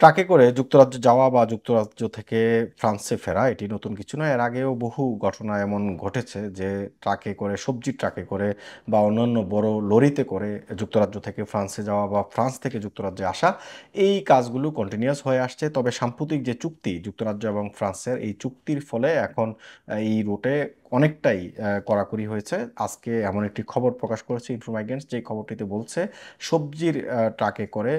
ট্রাকে করে যুক্তরাজ্য যাওয়া বা যুক্তরাজ্য থেকে ফ্রান্সে ফেরা এটি নতুন কিছু নয়। এর আগেও বহু ঘটনা এমন ঘটেছে যে ট্রাকে করে, সবজির ট্রাকে করে বা অন্যান্য বড় লরিতে করে যুক্তরাজ্য থেকে ফ্রান্সে যাওয়া বা ফ্রান্স থেকে যুক্তরাজ্যে আসা, এই কাজগুলো কন্টিনিউয়াস হয়ে আসছে। তবে সাম্প্রতিক যে চুক্তি যুক্তরাজ্য এবং ফ্রান্সের, এই চুক্তির ফলে এখন এই রুটে অনেকটাই কড়াকড়ি হয়েছে। আজকে এমন একটি খবর প্রকাশ করেছে ইনফোমাইগ্রেন্টস, যে খবরটিতে বলছে সবজির ট্রাকে করে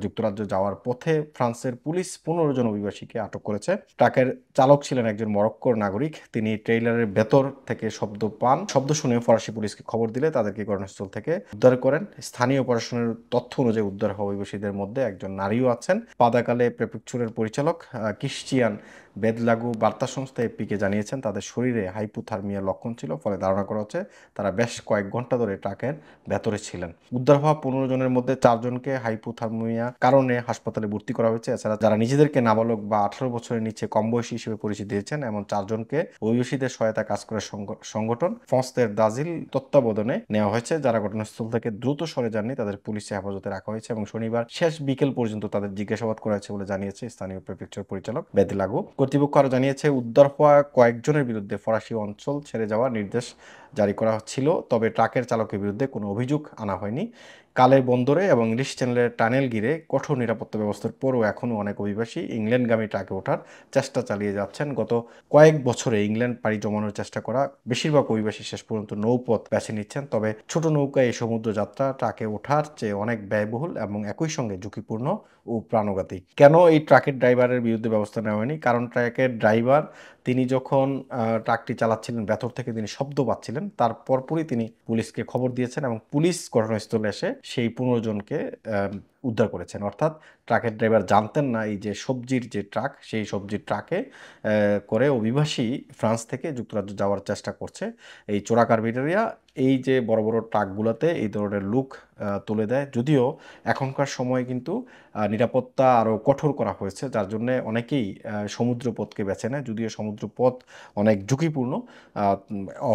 যুক্তরাজ্য যাওয়ার পথে ফ্রান্সের পুলিশ 15 জন অভিবাসীকে আটক করেছে। ট্রাকের চালক ছিলেন একজন মরক্কোর নাগরিক। তিনি ট্রেইলারের ভেতর থেকে শব্দ পান। শব্দ শুনে ফরাসি পুলিশকে খবর দিলে তাদেরকে ঘটনাস্থল থেকে উদ্ধার করেন। স্থানীয় প্রশাসনের তথ্য অনুযায়ী উদ্ধার হওয়া অভিবাসীদের মধ্যে একজন নারীও আছেন। পাদাকালে প্রেফেকচারের পরিচালক ক্রিশ্চিয়ান বেদলাগু বার্তা সংস্থা এপিকে জানিয়েছেন তাদের শরীরে হাইপোথার্মিয়ার লক্ষণ ছিল, ফলে ধারণা করা হচ্ছে তারা বেশ কয়েক ঘন্টা ধরে ট্রাকের ভেতরে ছিলেন। উদ্ধার হওয়া 15 জনের মধ্যে 4 জনকে হাইপোথার্মিয়া কারণে হাসপাতালে ভর্তি করা হয়েছে। এছাড়া যারা নিজেদেরকে নাবালক বা 18 বছরের নিচে কম বয়সী হিসেবে পরিচিতি দিয়েছেন এমন 4 জনকে অভিবাসীদের সহায়তা কাজ করার সংগঠন ফন্সদের দাজিল তত্ত্বাবধানে নেওয়া হয়েছে। যারা ঘটনাস্থল থেকে দ্রুত সরে যাননি তাদের পুলিশে হেফাজতে রাখা হয়েছে এবং শনিবার শেষ বিকেল পর্যন্ত তাদের জিজ্ঞাসাবাদ করা হয়েছে বলে জানিয়েছে স্থানীয় প্রেফেকচার পরিচালক বেদলাগু। কর্তৃপক্ষ আরও জানিয়েছে উদ্ধার হওয়া কয়েকজনের বিরুদ্ধে ফরাসি অঞ্চল ছেড়ে যাওয়ার নির্দেশ জারি করা ছিল, তবে ট্রাকের চালকের বিরুদ্ধে কোনো অভিযোগ আনা হয়নি। কালের বন্দরে এবং ইংলিশ চ্যানেলের টানেল ঘিরে কঠোর নিরাপত্তা ব্যবস্থার পরও এখনও অনেক অভিবাসী ইংল্যান্ডগামী ট্রাকে ওঠার চেষ্টা চালিয়ে যাচ্ছেন। গত কয়েক বছরে ইংল্যান্ড পাড়ি জমানোর চেষ্টা করা বেশিরভাগ অভিবাসী শেষ পর্যন্ত নৌপথ বেছে নিচ্ছেন। তবে ছোট নৌকায় এই সমুদ্র যাত্রা ট্রাকে ওঠার চেয়ে অনেক ব্যয়বহুল এবং একই সঙ্গে ঝুঁকিপূর্ণ ও প্রাণঘাতী। কেন এই ট্রাকের ড্রাইভারের বিরুদ্ধে ব্যবস্থা নেওয়া হয়নি? কারণ ট্রাকের ড্রাইভার তিনি যখন ট্রাকটি চালাচ্ছিলেন ভেতর থেকে তিনি শব্দ পাচ্ছিলেন, তার পরপরই তিনি পুলিশকে খবর দিয়েছেন এবং পুলিশ ঘটনাস্থলে এসে সেই 15 জনকে উদ্ধার করেছেন। অর্থাৎ ট্রাকের ড্রাইভার জানতেন না এই যে সবজির যে ট্রাক, সেই সবজির ট্রাকে করে অভিবাসী ফ্রান্স থেকে যুক্তরাজ্য যাওয়ার চেষ্টা করছে। এই চোরাকারবিটারিয়া এই যে বড় বড় ট্রাকগুলোতে এই ধরনের লোক তুলে দেয়। যদিও এখনকার সময় কিন্তু নিরাপত্তা আরও কঠোর করা হয়েছে, যার জন্য অনেকেই সমুদ্রপথকে বেছে নেয়। যদিও সমুদ্রপথ অনেক ঝুঁকিপূর্ণ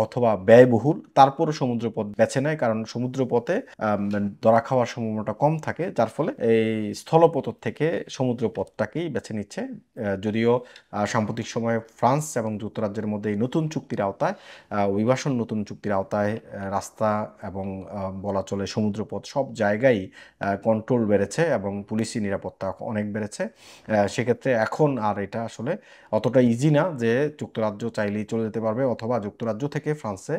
অথবা ব্যয়বহুল, তারপরও সমুদ্রপথ বেছে নেয়, কারণ সমুদ্রপথে ধরা খাওয়ার সম্ভাবনাটা কম থাকে, যার ফলে এই স্থলপথ থেকে সমুদ্রপথটাকেই বেছে নিচ্ছে। যদিও সাম্প্রতিক সময়ে ফ্রান্স এবং যুক্তরাজ্যের মধ্যে এই নতুন চুক্তির আওতায়, অভিবাসন নতুন চুক্তির আওতায় রাস্তা এবং বলা চলে সমুদ্রপথ সব জায়গায় কন্ট্রোল বেড়েছে এবং পুলিশি নিরাপত্তা অনেক বেড়েছে। সেক্ষেত্রে এখন আর এটা আসলে অতটা ইজি না যে যুক্তরাজ্য চাইলেই চলে যেতে পারবে অথবা যুক্তরাজ্য থেকে ফ্রান্সে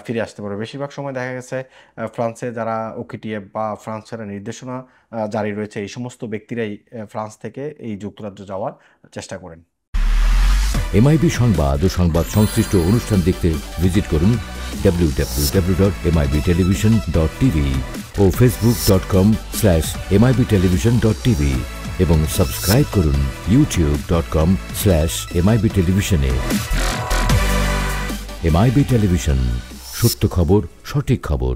ফিরে আসতে পারবে। বেশিরভাগ সময় দেখা গেছে ফ্রান্সে যারা ওকিটিএফ বা ফ্রান্স ছাড়া নির্দেশনা জারি রয়েছে এই সমস্ত ব্যক্তিরাই ফ্রান্স থেকে এই যুক্তরাজ্য যাওয়ার চেষ্টা করেন। এমআইবি সংবাদ ও সংবাদ সংশ্লিষ্ট অনুষ্ঠান দেখতে ভিজিট করুন www.mibtelevision.tv ও facebook.com/mibtelevision.tv এবং সাবস্ক্রাইব করুন youtube.com/mibtelevision এ। এমআইবি টেলিভিশন, সত্য খবর, সঠিক খবর।